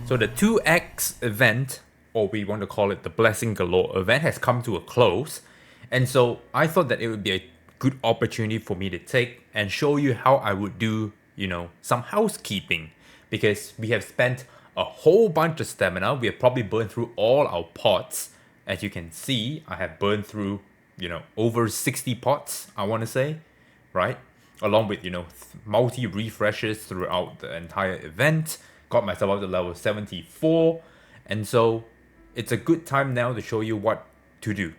So the 2x event, or we want to call it the Blessing Galore event, has come to a close. And so I thought that it would be a good opportunity for me to take and show you how I would do, some housekeeping. Because we have spent a whole bunch of stamina. We have probably burned through all our pots. As you can see, I have burned through, over 60 pots, I want to say, right? Along with, multi refreshes throughout the entire event. Got myself up to level 74. And so it's a good time now to show you what to do.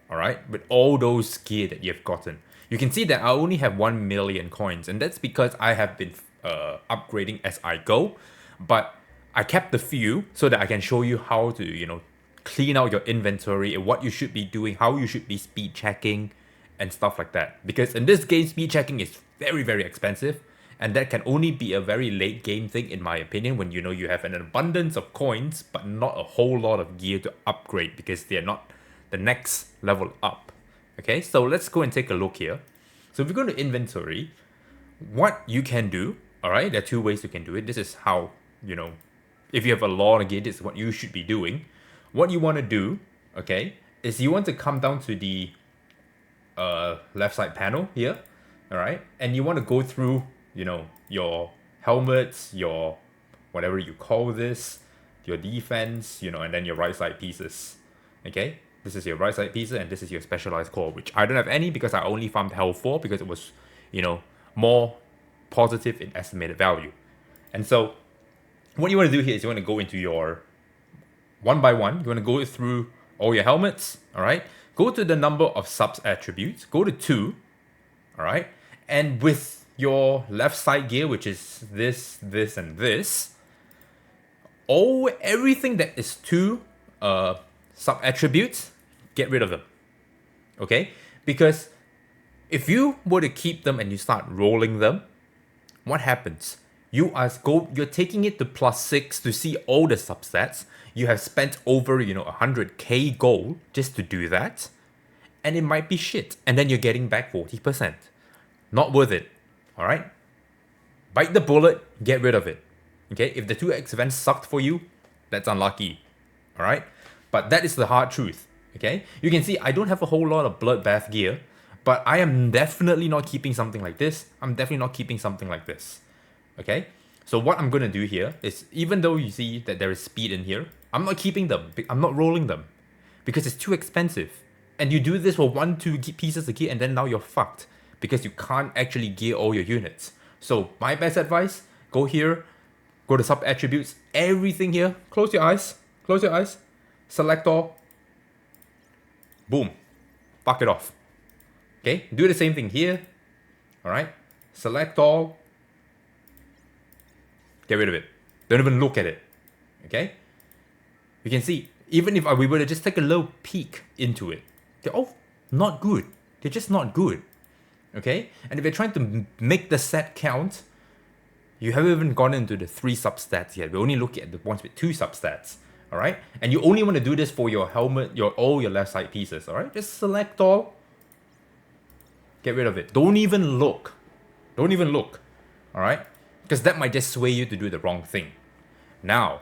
Alright? With all those gear that you've gotten. You can see that I only have 1 million coins. And that's because I have been upgrading as I go. But I kept a few so that I can show you how to, clean out your inventory and what you should be doing, how you should be speed checking and stuff like that. Because in this game, speed checking is very, very expensive. And that can only be a very late game thing, in my opinion, when you have an abundance of coins, but not a whole lot of gear to upgrade because they're not the next level up. Okay, so let's go and take a look here. So if we go to inventory, what you can do, alright, there are two ways you can do it. This is how, if you have a lot of gear, this is what you should be doing. What you want to do, okay, is you want to come down to the left side panel here, alright, and you want to go through your helmets, your whatever you call this, your defense, and then your right side pieces. Okay, this is your right side pieces, and this is your specialized core, which I don't have any because I only farmed health 4 because it was, more positive in estimated value. And so, what you want to do here is you want to go into your one by one. You want to go through all your helmets. All right, go to the number of subs attributes. Go to 2. All right, and with your left side gear, which is this, and this, everything that is 2 sub attributes, get rid of them. Okay, because if you were to keep them and you start rolling them, what happens? You're taking it to +6 to see all the substats. You have spent over 100k gold just to do that, and it might be shit. And then you're getting back 40%. Not worth it. Alright? Bite the bullet, get rid of it. Okay? If the 2x event sucked for you, that's unlucky. Alright? But that is the hard truth. Okay? You can see I don't have a whole lot of bloodbath gear, but I am definitely not keeping something like this. I'm definitely not keeping something like this. Okay? So what I'm going to do here is, even though you see that there is speed in here, I'm not keeping them. I'm not rolling them. Because it's too expensive. And you do this for 1-2 pieces of gear and then now you're fucked. Because you can't actually gear all your units. So my best advice, go here, go to sub attributes, everything here, close your eyes, select all, boom, fuck it off. Okay, do the same thing here, alright, select all, get rid of it, don't even look at it, okay. You can see, even if we were to just take a little peek into it, they're all not good, they're just not good. Okay, and if you're trying to make the set count, you haven't even gone into the 3 substats yet. We're only looking at the ones with 2 substats. Alright? And you only want to do this for your helmet, all your left side pieces. Alright? Just select all. Get rid of it. Don't even look. Don't even look. Alright? Because that might just sway you to do the wrong thing. Now,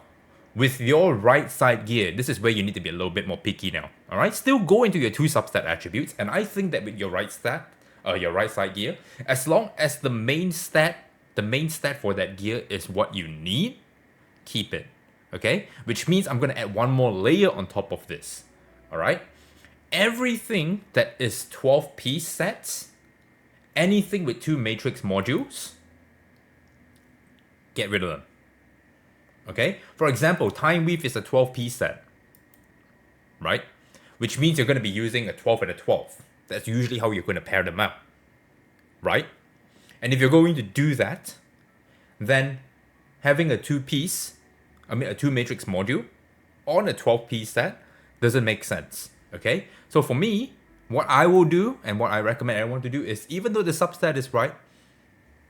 with your right side gear, this is where you need to be a little bit more picky now. Alright? Still go into your 2 substat attributes. And I think that with your right side gear, as long as the main stat for that gear is what you need, keep it. Okay? Which means I'm going to add one more layer on top of this. Alright? Everything that is 12-piece sets, anything with 2 matrix modules, get rid of them. Okay? For example, Time Weave is a 12-piece set. Right? Which means you're going to be using a 12 and a 12. That's usually how you're going to pair them up. Right? And if you're going to do that, then having a 2 matrix module on a 12-piece set doesn't make sense. Okay? So for me, what I will do and what I recommend everyone to do is, even though the substat is right,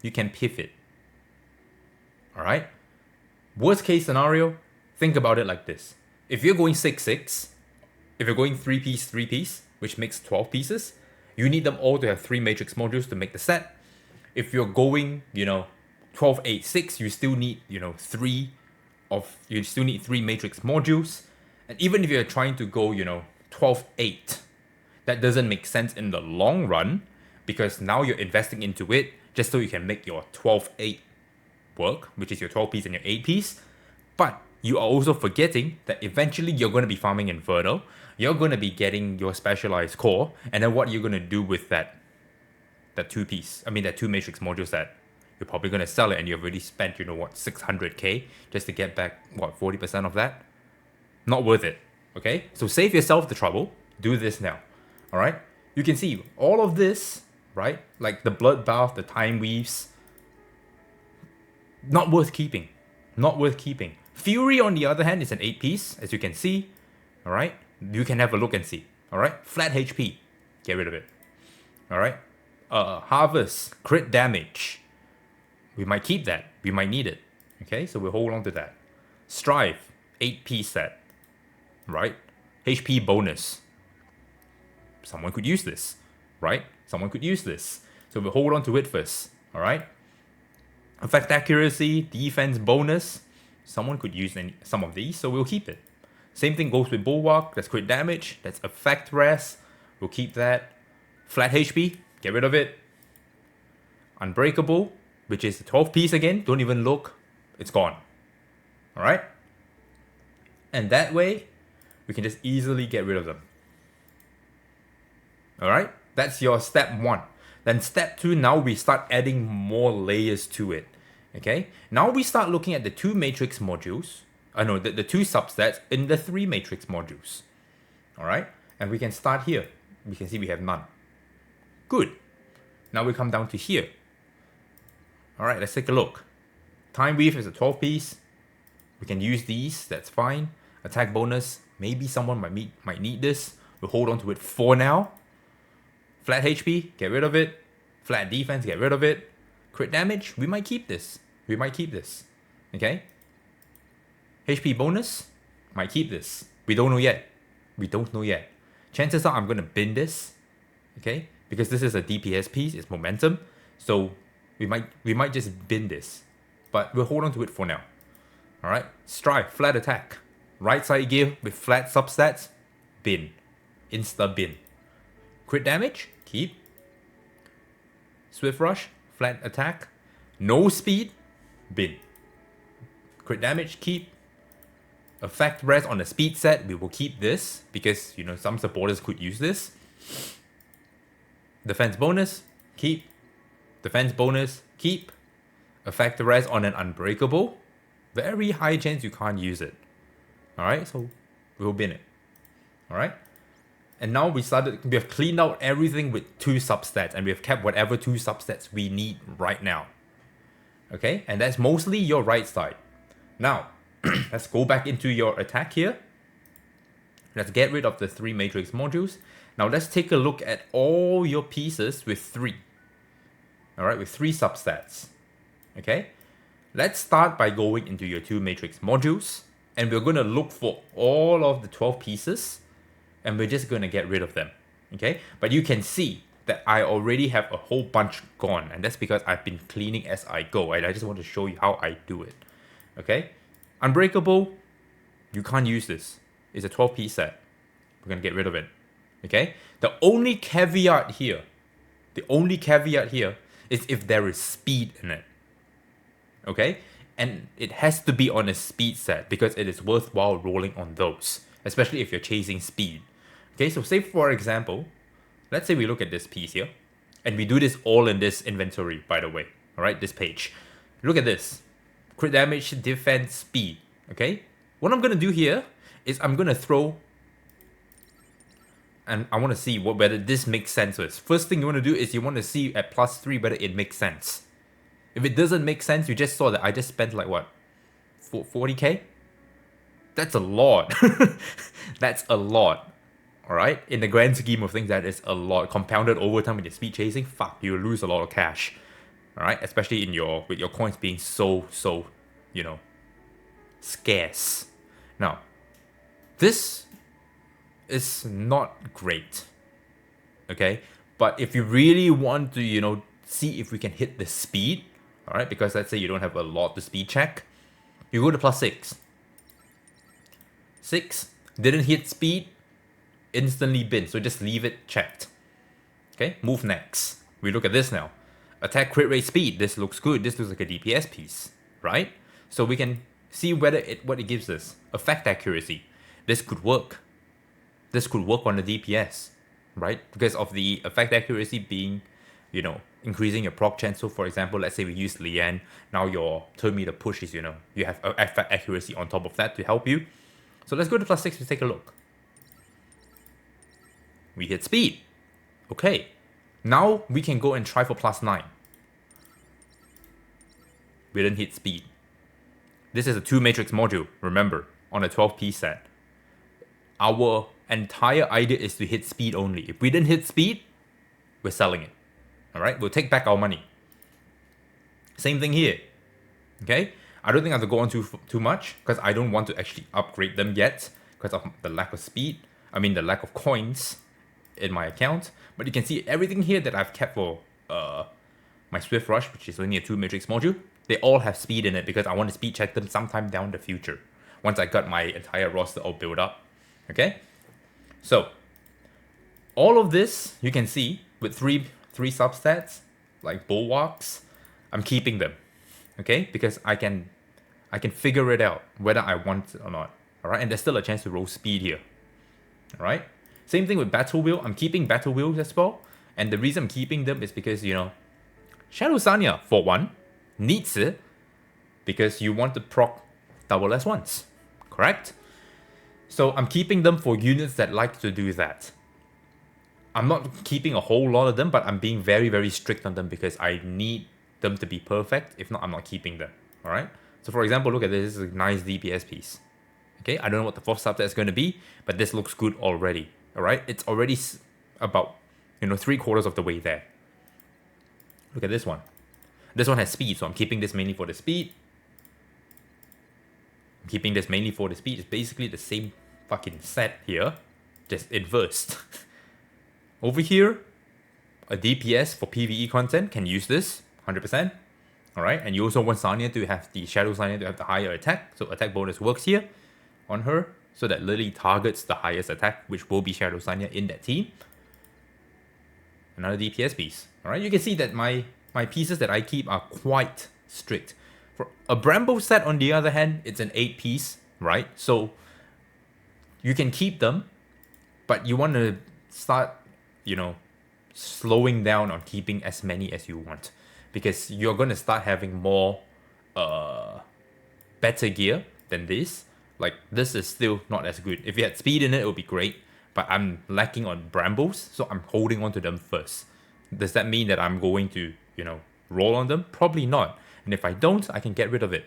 you can pivot. Alright? Worst case scenario, think about it like this. If you're going 6-6, if you're going 3-piece, which makes 12 pieces, you need them all to have 3 matrix modules to make the set. If you're going, 12-8-6, you still need, 3 you still need 3 matrix modules. And even if you're trying to go, 12-8, that doesn't make sense in the long run, because now you're investing into it just so you can make your 12-8 work, which is your 12 piece and your 8 piece. But you are also forgetting that eventually you're going to be farming Inferno, you're going to be getting your specialized core, and then what you're going to do with that 2 matrix module set? You're probably going to sell it, and you've already spent, 600k just to get back, 40% of that? Not worth it, okay? So save yourself the trouble, do this now, all right? You can see all of this, right? Like the Bloodbath, the Time Weaves, not worth keeping, not worth keeping. Fury, on the other hand, is an 8 piece, as you can see, all right? You can have a look and see, all right? Flat HP, get rid of it, all right? Harvest, crit damage, we might keep that, we might need it, okay? So we'll hold on to that. Strive, 8 piece set, right? HP bonus. Someone could use this, right? Someone could use this. So we'll hold on to it first, all right? Effect accuracy, defense bonus. Someone could use some of these, so we'll keep it. Same thing goes with Bulwark. That's crit damage. That's effect rest. We'll keep that. Flat HP, get rid of it. Unbreakable, which is the 12 piece again. Don't even look. It's gone. All right? And that way, we can just easily get rid of them. Alright? That's your step 1. Then step 2, now we start adding more layers to it. Okay? Now we start looking at the 2 matrix modules. The 2 substats in the 3 matrix modules. Alright? And we can start here. We can see we have none. Good. Now we come down to here. Alright, let's take a look. Time Weave is a 12 piece. We can use these, that's fine. Attack bonus, maybe someone might need this. We'll hold on to it for now. Flat HP, get rid of it. Flat defense, get rid of it. Crit damage, we might keep this. We might keep this. Okay? HP bonus, might keep this. We don't know yet. We don't know yet. Chances are I'm going to bin this. Okay? Because this is a DPS piece, it's momentum. So we might just bin this. But we'll hold on to it for now. Alright? Strive, flat attack. Right side gear with flat substats, bin. Insta bin. Crit damage, keep. Swift rush, flat attack. No speed, bin. Crit damage, keep. Effect rest on the speed set, we will keep this because some supporters could use this. Defense bonus, keep. Defense bonus, keep. Effect rest on an unbreakable. Very high chance you can't use it. Alright, so we'll bin it. Alright? And now we have cleaned out everything with 2 substats, and we have kept whatever 2 substats we need right now. Okay? And that's mostly your right side. Now, let's go back into your attack here. Let's get rid of the 3 matrix modules. Now let's take a look at all your pieces with 3. Alright, with 3 substats. Okay? Let's start by going into your 2 matrix modules. And we're going to look for all of the 12 pieces. And we're just going to get rid of them. Okay? But you can see that I already have a whole bunch gone. And that's because I've been cleaning as I go. And I just want to show you how I do it. Okay? Unbreakable, you can't use this. It's a 12 piece set. We're going to get rid of it. Okay? The only caveat here is if there is speed in it. Okay? And it has to be on a speed set because it is worthwhile rolling on those, especially if you're chasing speed. Okay, so say for example, let's say we look at this piece here, and we do this all in this inventory, by the way. Alright, this page. Look at this. Crit damage, defense, speed. Okay? What I'm going to do here is I'm going to throw, and I want to see whether this makes sense with. First thing you want to do is you want to see at +3 whether it makes sense. If it doesn't make sense, you just saw that I just spent like what? 40k? That's a lot. That's a lot. Alright? In the grand scheme of things, that is a lot. Compounded over time with your speed chasing, fuck, you lose a lot of cash. Alright? Especially with your coins being so, scarce. Now, this is not great. Okay? But if you really want to, see if we can hit the speed, alright, because let's say you don't have a lot to speed check, you go to +6. 6, didn't hit speed, instantly bin. So just leave it checked. Okay, move next. We look at this now. Attack, crit rate, speed. This looks good. This looks like a DPS piece, right? So we can see what it gives us. Effect accuracy. This could work. This could work on the DPS, right? Because of the effect accuracy being, increasing your proc chance. So for example, let's say we use Lian. Now your turn meter push is, you have effect accuracy on top of that to help you. So let's go to +6 to take a look. We hit speed. Okay. Now we can go and try for +9. We didn't hit speed. This is a 2-matrix module, remember, on a 12-piece set. Our entire idea is to hit speed only. If we didn't hit speed, we're selling it. Alright, we'll take back our money. Same thing here. Okay? I don't think I have to go on too much, because I don't want to actually upgrade them yet, because of the lack of speed. I mean the lack of coins in my account. But you can see everything here that I've kept for my Swift Rush, which is only a 2-matrix module. They all have speed in it because I want to speed check them sometime down the future. Once I got my entire roster all built up. Okay? So, all of this, you can see, with three substats, like bulwarks, I'm keeping them. Okay? Because I can figure it out whether I want it or not. Alright? And there's still a chance to roll speed here. Alright? Same thing with Battle Wheel. I'm keeping Battle Wheels as well. And the reason I'm keeping them is because, Shadow Sanya, for one, needs it because you want to proc double S1s. Correct? So I'm keeping them for units that like to do that. I'm not keeping a whole lot of them, but I'm being very, very strict on them because I need them to be perfect. If not, I'm not keeping them. Alright? So for example, look at this. This is a nice DPS piece. Okay? I don't know what the 4th subset is going to be, but this looks good already. Alright? It's already about, 3/4 of the way there. Look at this one. This one has speed, so I'm keeping this mainly for the speed. I'm keeping this mainly for the speed. It's basically the same fucking set here, just inversed. Over here, a DPS for PvE content can use this, 100%. Alright, and you also want Sanya to have the Shadow Sanya to have the higher attack, so attack bonus works here on her, so that Lily targets the highest attack, which will be Shadow Sanya in that team. Another DPS piece. Alright, you can see that my pieces that I keep are quite strict. For a Bramble set, on the other hand, it's an 8-piece, right? So you can keep them, but you want to start, slowing down on keeping as many as you want. Because you're going to start having more better gear than this. Like, this is still not as good. If you had speed in it, it would be great. But I'm lacking on Brambles, so I'm holding on to them first. Does that mean that I'm going to, roll on them? Probably not. And if I don't, I can get rid of it.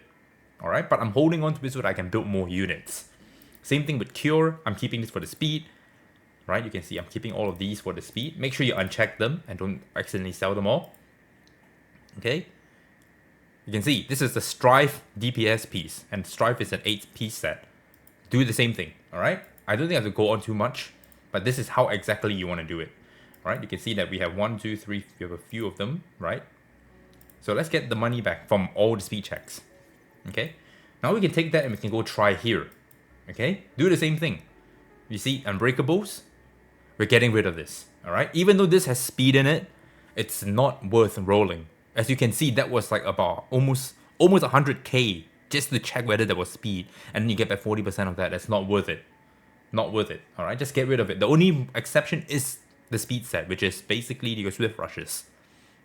Alright, but I'm holding on to it so that I can build more units. Same thing with Cure. I'm keeping this for the speed. Right, you can see I'm keeping all of these for the speed. Make sure you uncheck them and don't accidentally sell them all. Okay. You can see this is the Strife DPS piece. And Strife is an 8-piece set. Do the same thing. Alright. I don't think I have to go on too much. But this is how exactly you want to do it. Alright, you can see that we have 1, 2, 3, we have a few of them, right? So let's get the money back from all the speed checks. Okay, now we can take that and we can go try here. Okay, do the same thing. You see, Unbreakables, we're getting rid of this. Alright, even though this has speed in it, it's not worth rolling. As you can see, that was like about almost 100k just to check whether there was speed. And then you get back 40% of that. That's not worth it. Not worth it. Alright, just get rid of it. The only exception is the speed set, which is basically your Swift Rushes.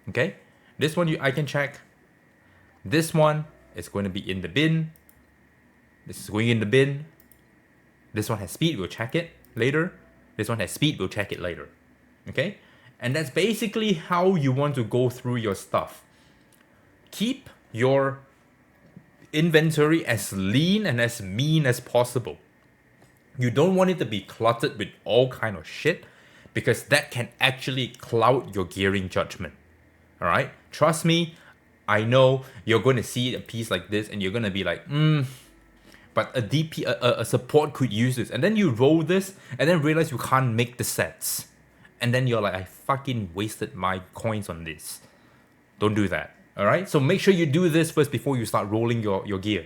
Okay, this one I can check. This one is going to be in the bin. This is going in the bin. This one has speed, we'll check it later. This one has speed, we'll check it later. Okay, and that's basically how you want to go through your stuff. Keep your inventory as lean and as mean as possible. You don't want it to be cluttered with all kind of shit, because that can actually cloud your gearing judgment. Alright? Trust me, I know you're going to see a piece like this and you're going to be like, but a support could use this. And then you roll this and then realize you can't make the sets. And then you're like, I fucking wasted my coins on this. Don't do that. Alright? So make sure you do this first before you start rolling your gear.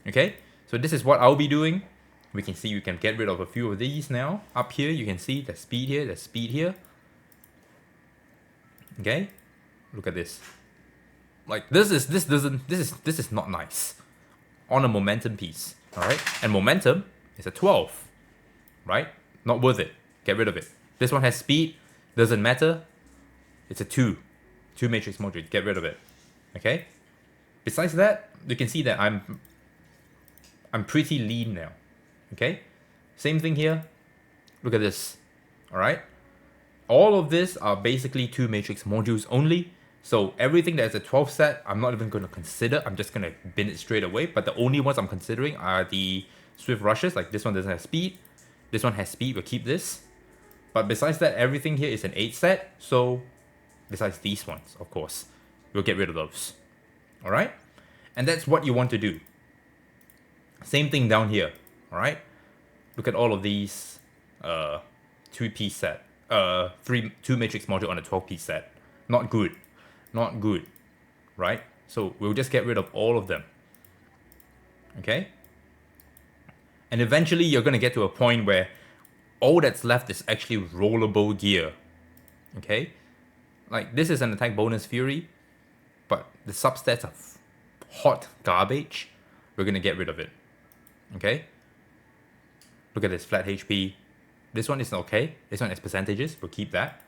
Okay? So this is what I'll be doing. We can see we can get rid of a few of these now. Up here, you can see there's speed here, there's speed here. Okay, look at this. Like this is not nice on a momentum piece. All right, and momentum is a 12, right? Not worth it. Get rid of it. This one has speed, doesn't matter. It's a 2 matrix module. Get rid of it. Okay. Besides that, you can see that I'm pretty lean now. Okay. Same thing here. Look at this. All right. All of this are basically 2 matrix modules only. So everything that is a 12 set, I'm not even going to consider. I'm just going to bin it straight away. But the only ones I'm considering are the swift rushes. Like this one doesn't have speed. This one has speed. We'll keep this. But besides that, everything here is an 8 set. So besides these ones, of course, we'll get rid of those. All right. And that's what you want to do. Same thing down here. All right. Look at all of these 2-piece set. 2 matrix module on a 12-piece set. Not good. Not good. Right? So we'll just get rid of all of them. Okay? And eventually you're going to get to a point where all that's left is actually rollable gear. Okay? Like this is an attack bonus fury, but the substats are hot garbage. We're going to get rid of it. Okay? Look at this, flat HP. This one is okay. This one is percentages. We'll keep that.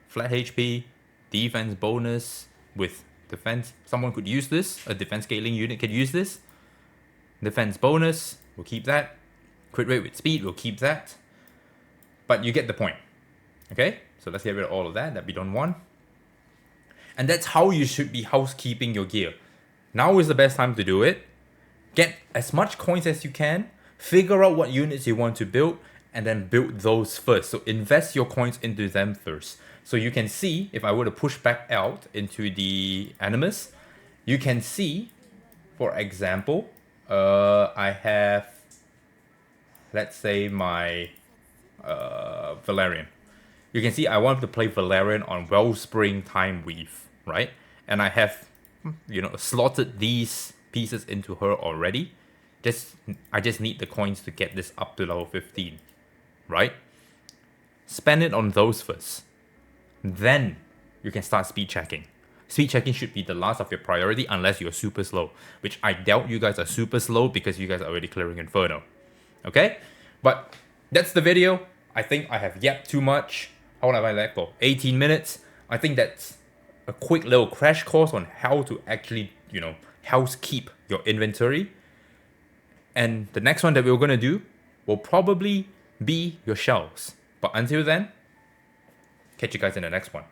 Flat HP, defense bonus with defense. Someone could use this. A defense scaling unit could use this. Defense bonus. We'll keep that. Crit rate with speed. We'll keep that. But you get the point. Okay? So let's get rid of all of that we don't want. And that's how you should be housekeeping your gear. Now is the best time to do it. Get as much coins as you can. Figure out what units you want to build. And then build those first. So invest your coins into them first. So you can see, if I were to push back out into the Animus, you can see, for example, I have, let's say my Valerian. You can see I want to play Valerian on Wellspring Time Weave, right? And I have, slotted these pieces into her already. I just need the coins to get this up to level 15. Right? Spend it on those first. Then you can start speed checking. Speed checking should be the last of your priority unless you're super slow, which I doubt you guys are super slow because you guys are already clearing Inferno. Okay? But that's the video. I think I have yapped too much. How long have I left for? 18 minutes. I think that's a quick little crash course on how to actually, housekeep your inventory. And the next one that we're going to do will probably be your shelves. But until then, catch you guys in the next one.